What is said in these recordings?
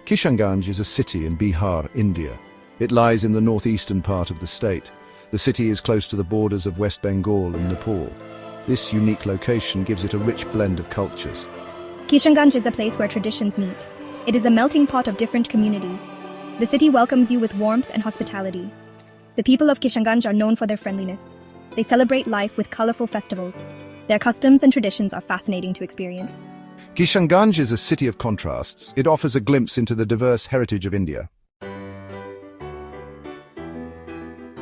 Kishanganj is a city in Bihar, India. It lies in the northeastern part of the state. The city is close to the borders of West Bengal and Nepal. This unique location gives it a rich blend of cultures. Kishanganj is a place where traditions meet. It is a melting pot of different communities. The city welcomes you with warmth and hospitality. The people of Kishanganj are known for their friendliness. They celebrate life with colorful festivals. Their customs and traditions are fascinating to experience. Kishanganj is a city of contrasts. It offers a glimpse into the diverse heritage of India.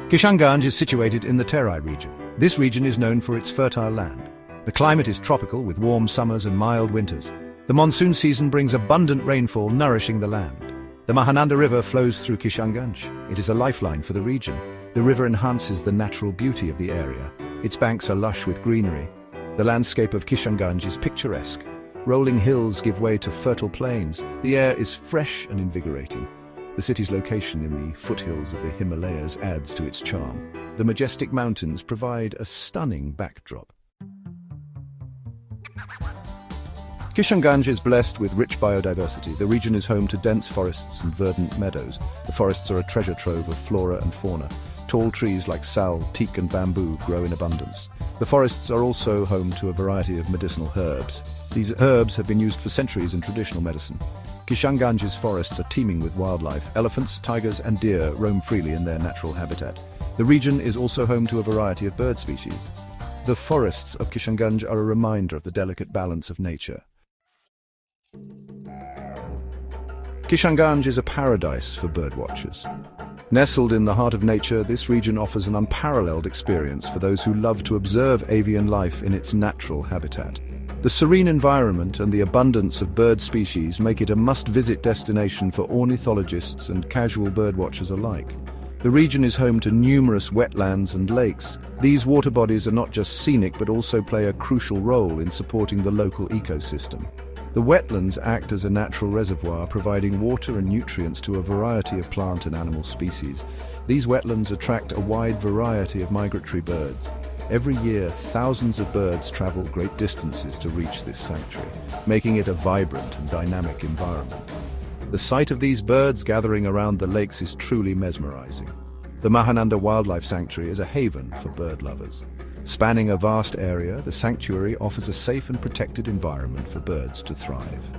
Kishanganj is situated in the Terai region. This region is known for its fertile land. The climate is tropical with warm summers and mild winters. The monsoon season brings abundant rainfall nourishing the land. The Mahananda River flows through Kishanganj. It is a lifeline for the region. The river enhances the natural beauty of the area. Its banks are lush with greenery. The landscape of Kishanganj is picturesque. Rolling hills give way to fertile plains. The air is fresh and invigorating. The city's location in the foothills of the Himalayas adds to its charm. The majestic mountains provide a stunning backdrop. Kishanganj is blessed with rich biodiversity. The region is home to dense forests and verdant meadows. The forests are a treasure trove of flora and fauna. Tall trees like sal, teak and bamboo grow in abundance. The forests are also home to a variety of medicinal herbs. These herbs have been used for centuries in traditional medicine. Kishanganj's forests are teeming with wildlife. Elephants, tigers and deer roam freely in their natural habitat. The region is also home to a variety of bird species. The forests of Kishanganj are a reminder of the delicate balance of nature. Kishanganj is a paradise for birdwatchers. Nestled in the heart of nature, this region offers an unparalleled experience for those who love to observe avian life in its natural habitat. The serene environment and the abundance of bird species make it a must-visit destination for ornithologists and casual birdwatchers alike. The region is home to numerous wetlands and lakes. These water bodies are not just scenic but also play a crucial role in supporting the local ecosystem. The wetlands act as a natural reservoir, providing water and nutrients to a variety of plant and animal species. These wetlands attract a wide variety of migratory birds. Every year, thousands of birds travel great distances to reach this sanctuary, making it a vibrant and dynamic environment. The sight of these birds gathering around the lakes is truly mesmerizing. The Mahananda Wildlife Sanctuary is a haven for bird lovers. Spanning a vast area, the sanctuary offers a safe and protected environment for birds to thrive.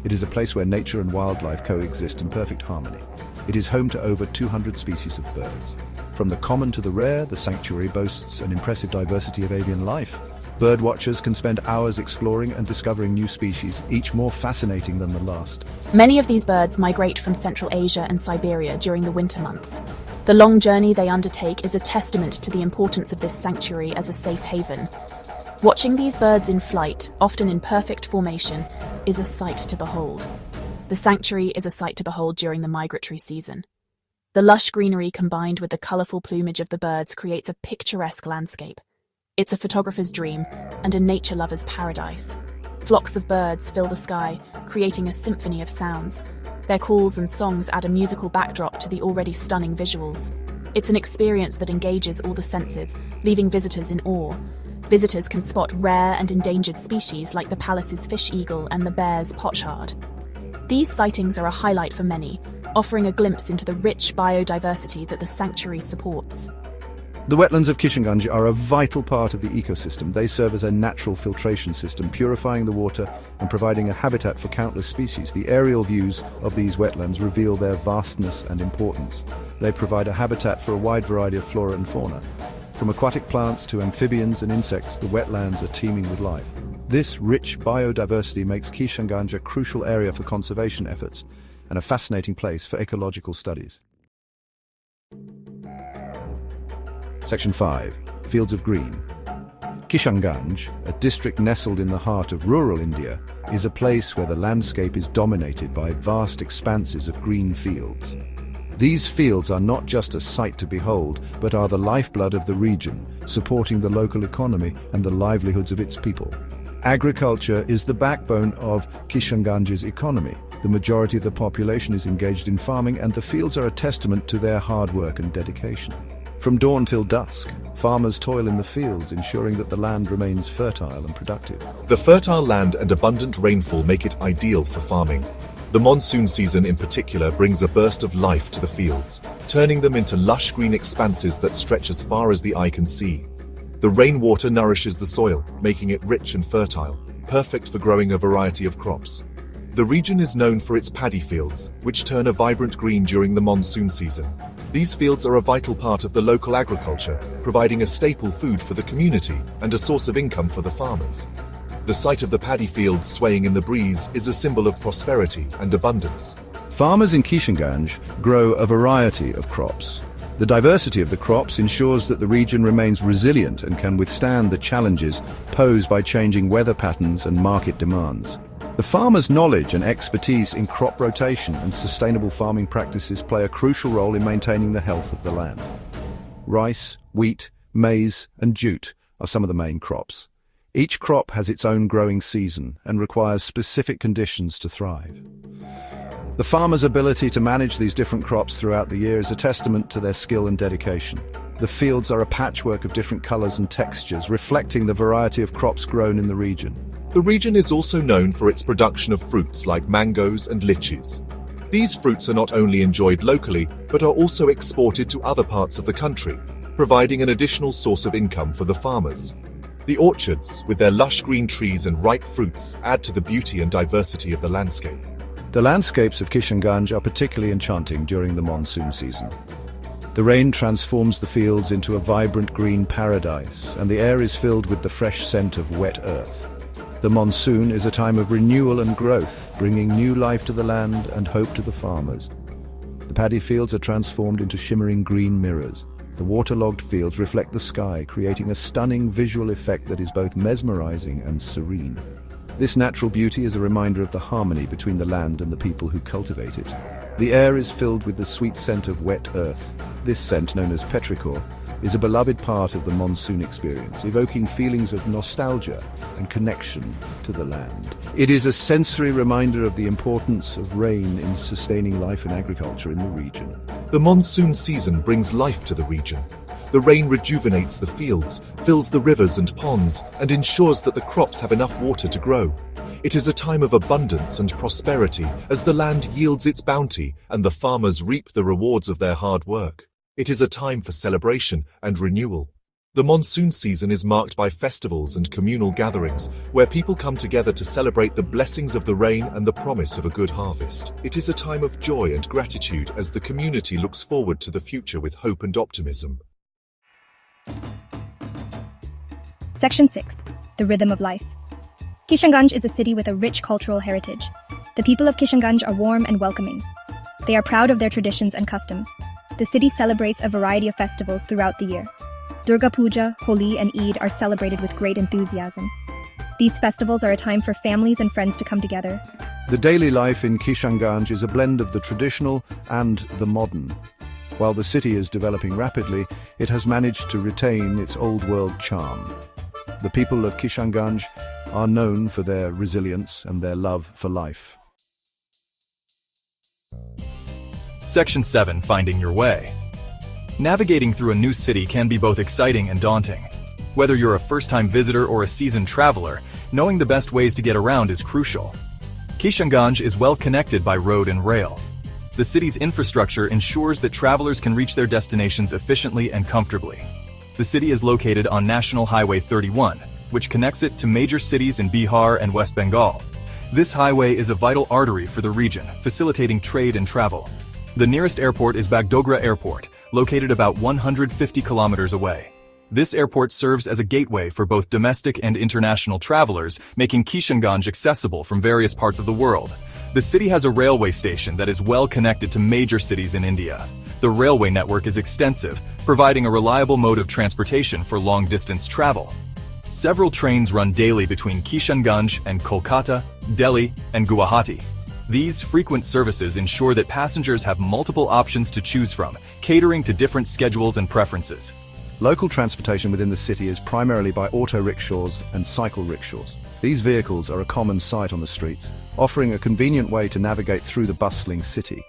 It is a place where nature and wildlife coexist in perfect harmony. It is home to over 200 species of birds. From the common to the rare, the sanctuary boasts an impressive diversity of avian life. Birdwatchers can spend hours exploring and discovering new species, each more fascinating than the last. Many of these birds migrate from Central Asia and Siberia during the winter months. The long journey they undertake is a testament to the importance of this sanctuary as a safe haven. Watching these birds in flight, often in perfect formation, is a sight to behold. The sanctuary is a sight to behold during the migratory season. The lush greenery combined with the colorful plumage of the birds creates a picturesque landscape. It's a photographer's dream and a nature lover's paradise. Flocks of birds fill the sky, creating a symphony of sounds. Their calls and songs add a musical backdrop to the already stunning visuals. It's an experience that engages all the senses, leaving visitors in awe. Visitors can spot rare and endangered species like the Pallas's fish eagle and the bear's pochard. These sightings are a highlight for many, offering a glimpse into the rich biodiversity that the sanctuary supports. The wetlands of Kishanganj are a vital part of the ecosystem. They serve as a natural filtration system, purifying the water and providing a habitat for countless species. The aerial views of these wetlands reveal their vastness and importance. They provide a habitat for a wide variety of flora and fauna. From aquatic plants to amphibians and insects, the wetlands are teeming with life. This rich biodiversity makes Kishanganj a crucial area for conservation efforts and a fascinating place for ecological studies. Section 5. Fields of Green. Kishanganj, a district nestled in the heart of rural India, is a place where the landscape is dominated by vast expanses of green fields. These fields are not just a sight to behold, but are the lifeblood of the region, supporting the local economy and the livelihoods of its people. Agriculture is the backbone of Kishanganj's economy. The majority of the population is engaged in farming, and the fields are a testament to their hard work and dedication. From dawn till dusk, Farmers toil in the fields, ensuring that the land remains fertile and productive. The fertile land and abundant rainfall make it ideal for farming. The monsoon season in particular brings a burst of life to the fields, turning them into lush green expanses that stretch as far as the eye can see. The rainwater nourishes the soil, making it rich and fertile, perfect for growing a variety of crops. The region is known for its paddy fields, which turn a vibrant green during the monsoon season. These fields are a vital part of the local agriculture, providing a staple food for the community and a source of income for the farmers. The sight of the paddy fields swaying in the breeze is a symbol of prosperity and abundance. Farmers in Kishanganj grow a variety of crops. The diversity of the crops ensures that the region remains resilient and can withstand the challenges posed by changing weather patterns and market demands. The farmers' knowledge and expertise in crop rotation and sustainable farming practices play a crucial role in maintaining the health of the land. Rice, wheat, maize, and jute are some of the main crops. Each crop has its own growing season and requires specific conditions to thrive. The farmers' ability to manage these different crops throughout the year is a testament to their skill and dedication. The fields are a patchwork of different colors and textures, reflecting the variety of crops grown in the region. The region is also known for its production of fruits like mangoes and lychees. These fruits are not only enjoyed locally, but are also exported to other parts of the country, providing an additional source of income for the farmers. The orchards, with their lush green trees and ripe fruits, add to the beauty and diversity of the landscape. The landscapes of Kishanganj are particularly enchanting during the monsoon season. The rain transforms the fields into a vibrant green paradise, and the air is filled with the fresh scent of wet earth. The monsoon is a time of renewal and growth, bringing new life to the land and hope to the farmers. The paddy fields are transformed into shimmering green mirrors. The waterlogged fields reflect the sky, creating a stunning visual effect that is both mesmerizing and serene. This natural beauty is a reminder of the harmony between the land and the people who cultivate it. The air is filled with the sweet scent of wet earth. This scent, known as petrichor, is a beloved part of the monsoon experience, evoking feelings of nostalgia and connection to the land. It is a sensory reminder of the importance of rain in sustaining life and agriculture in the region. The monsoon season brings life to the region. The rain rejuvenates the fields, fills the rivers and ponds, and ensures that the crops have enough water to grow. It is a time of abundance and prosperity as the land yields its bounty and the farmers reap the rewards of their hard work. It is a time for celebration and renewal. The monsoon season is marked by festivals and communal gatherings where people come together to celebrate the blessings of the rain and the promise of a good harvest. It is a time of joy and gratitude as the community looks forward to the future with hope and optimism. Section 6. The Rhythm of Life. Kishanganj is a city with a rich cultural heritage. The people of Kishanganj are warm and welcoming. They are proud of their traditions and customs. The city celebrates a variety of festivals throughout the year. Durga Puja, Holi, and Eid are celebrated with great enthusiasm. These festivals are a time for families and friends to come together. The daily life in Kishanganj is a blend of the traditional and the modern. While the city is developing rapidly, it has managed to retain its old-world charm. The people of Kishanganj are known for their resilience and their love for life. Section 7. Finding your way. Navigating through a new city can be both exciting and daunting. Whether you're a first-time visitor or a seasoned traveler, knowing the best ways to get around is crucial. Kishanganj is well connected by road and rail. The city's infrastructure ensures that travelers can reach their destinations efficiently and comfortably. The city is located on National Highway 31, which connects it to major cities in Bihar and West Bengal. This highway is a vital artery for the region, facilitating trade and travel. The nearest airport is Bagdogra Airport, located about 150 kilometers away. This airport serves as a gateway for both domestic and international travelers, making Kishanganj accessible from various parts of the world. The city has a railway station that is well connected to major cities in India. The railway network is extensive, providing a reliable mode of transportation for long-distance travel. Several trains run daily between Kishanganj and Kolkata, Delhi, and Guwahati. These frequent services ensure that passengers have multiple options to choose from, catering to different schedules and preferences. Local transportation within the city is primarily by auto rickshaws and cycle rickshaws. These vehicles are a common sight on the streets, offering a convenient way to navigate through the bustling city.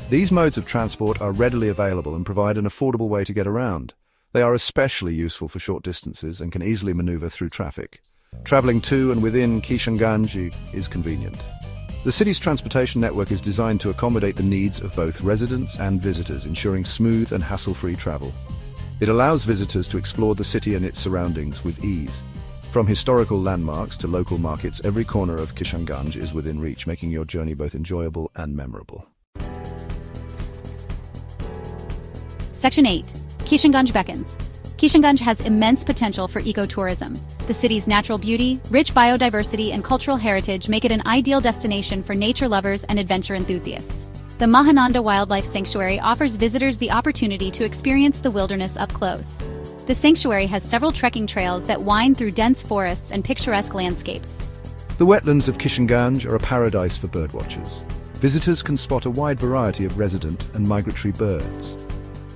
These modes of transport are readily available and provide an affordable way to get around. They are especially useful for short distances and can easily maneuver through traffic. Traveling to and within Kishanganj is convenient. The city's transportation network is designed to accommodate the needs of both residents and visitors, ensuring smooth and hassle-free travel. It allows visitors to explore the city and its surroundings with ease. From historical landmarks to local markets, every corner of Kishanganj is within reach, making your journey both enjoyable and memorable. Section 8. Kishanganj beckons. Kishanganj has immense potential for ecotourism. The city's natural beauty, rich biodiversity, and cultural heritage make it an ideal destination for nature lovers and adventure enthusiasts. The Mahananda Wildlife Sanctuary offers visitors the opportunity to experience the wilderness up close. The sanctuary has several trekking trails that wind through dense forests and picturesque landscapes. The wetlands of Kishanganj are a paradise for birdwatchers. Visitors can spot a wide variety of resident and migratory birds.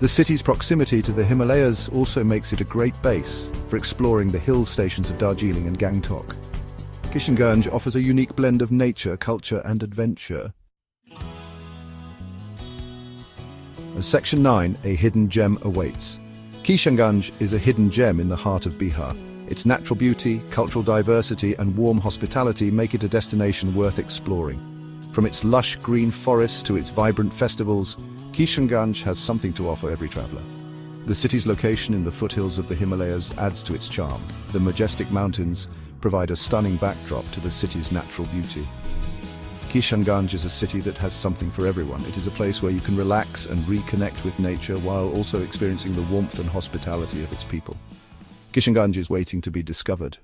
The city's proximity to the Himalayas also makes it a great base for exploring the hill stations of Darjeeling and Gangtok. Kishanganj offers a unique blend of nature, culture, and adventure. Section 9, a hidden gem awaits. Kishanganj is a hidden gem in the heart of Bihar. Its natural beauty, cultural diversity, and warm hospitality make it a destination worth exploring. From its lush green forests to its vibrant festivals, Kishanganj has something to offer every traveler. The city's location in the foothills of the Himalayas adds to its charm. The majestic mountains provide a stunning backdrop to the city's natural beauty. Kishanganj is a city that has something for everyone. It is a place where you can relax and reconnect with nature while also experiencing the warmth and hospitality of its people. Kishanganj is waiting to be discovered.